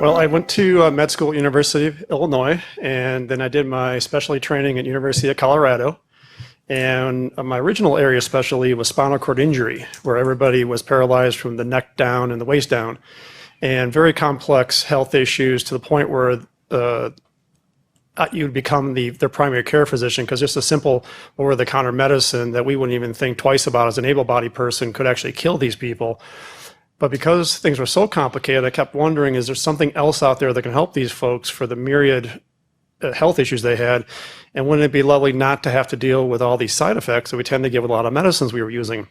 Well, I went to med school at University of Illinois, and then I did my specialty training at University of Colorado. And my original area specialty was spinal cord injury, where everybody was paralyzed from the neck down and the waist down, and very complex health issues to the point where you'd become their primary care physician, because just a simple over-the-counter medicine that we wouldn't even think twice about as an able-bodied person could actually kill these people. But because things were so complicated, I kept wondering, is there something else out there that can help these folks for the myriad health issues they had? And wouldn't it be lovely not to have to deal with all these side effects that we tend to get with a lot of medicines we were using?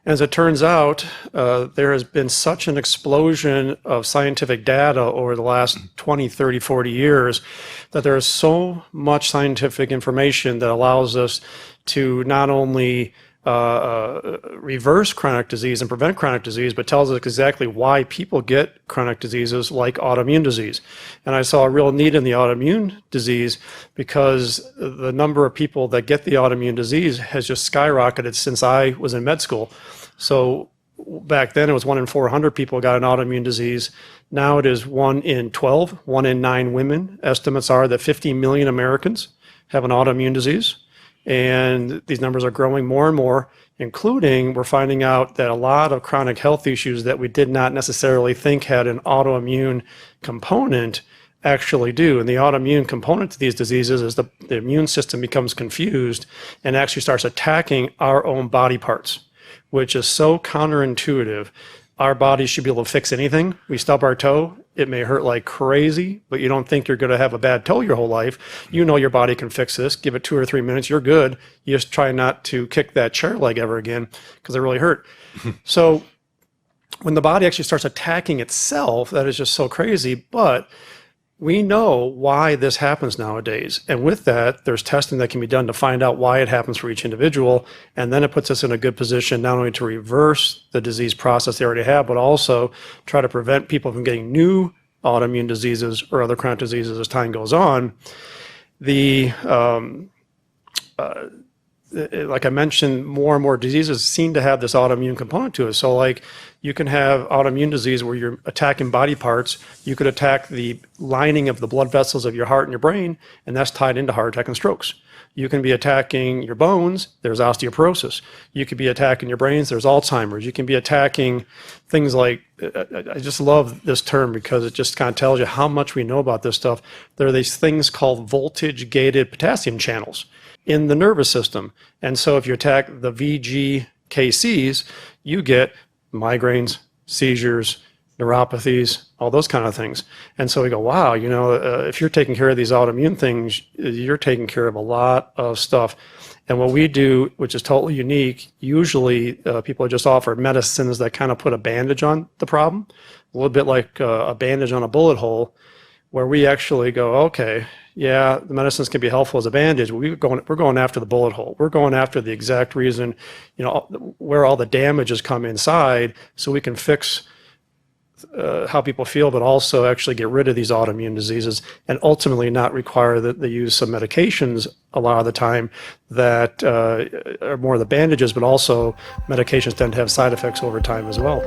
As it turns out, there has been such an explosion of scientific data over the last 20, 30, 40 years that there is so much scientific information that allows us to not only reverse chronic disease and prevent chronic disease, but tells us exactly why people get chronic diseases like autoimmune disease. And I saw a real need in the autoimmune disease because the number of people that get the autoimmune disease has just skyrocketed since I was in med school. So back then it was 1 in 400 people got an autoimmune disease. Now it is 1 in 12, 1 in 9 women. Estimates are that 50 million Americans have an autoimmune disease. And these numbers are growing more and more, including we're finding out that a lot of chronic health issues that we did not necessarily think had an autoimmune component actually do. And the autoimmune component to these diseases is the immune system becomes confused and actually starts attacking our own body parts, which is so counterintuitive. Our bodies should be able to fix anything. We stub our toe, it may hurt like crazy, but you don't think you're going to have a bad toe your whole life. You know your body can fix this. Give it 2 or 3 minutes, you're good. You just try not to kick that chair leg ever again because it really hurt. So when the body actually starts attacking itself, that is just so crazy. But we know why this happens nowadays. And with that, there's testing that can be done to find out why it happens for each individual. And then it puts us in a good position not only to reverse the disease process they already have, but also try to prevent people from getting new autoimmune diseases or other chronic diseases as time goes on. Like I mentioned, more and more diseases seem to have this autoimmune component to it. So like you can have autoimmune disease where you're attacking body parts. You could attack the lining of the blood vessels of your heart and your brain, and that's tied into heart attack and strokes. You can be attacking your bones, there's osteoporosis. You could be attacking your brains, there's Alzheimer's. You can be attacking things like, I just love this term because it just kind of tells you how much we know about this stuff. There are these things called voltage-gated potassium channels in the nervous system. And so if you attack the VGKCs, you get migraines, seizures, neuropathies, all those kind of things. And so we go, wow, you know, if you're taking care of these autoimmune things, you're taking care of a lot of stuff. And what we do, which is totally unique, usually people are just offered medicines that kind of put a bandage on the problem, a little bit like a bandage on a bullet hole, where we actually go, okay, yeah, the medicines can be helpful as a bandage, but we're going after the bullet hole. We're going after the exact reason, you know, where all the damage has come inside, so we can fix how people feel, but also actually get rid of these autoimmune diseases and ultimately not require the use of medications a lot of the time that are more the bandages, but also medications tend to have side effects over time as well.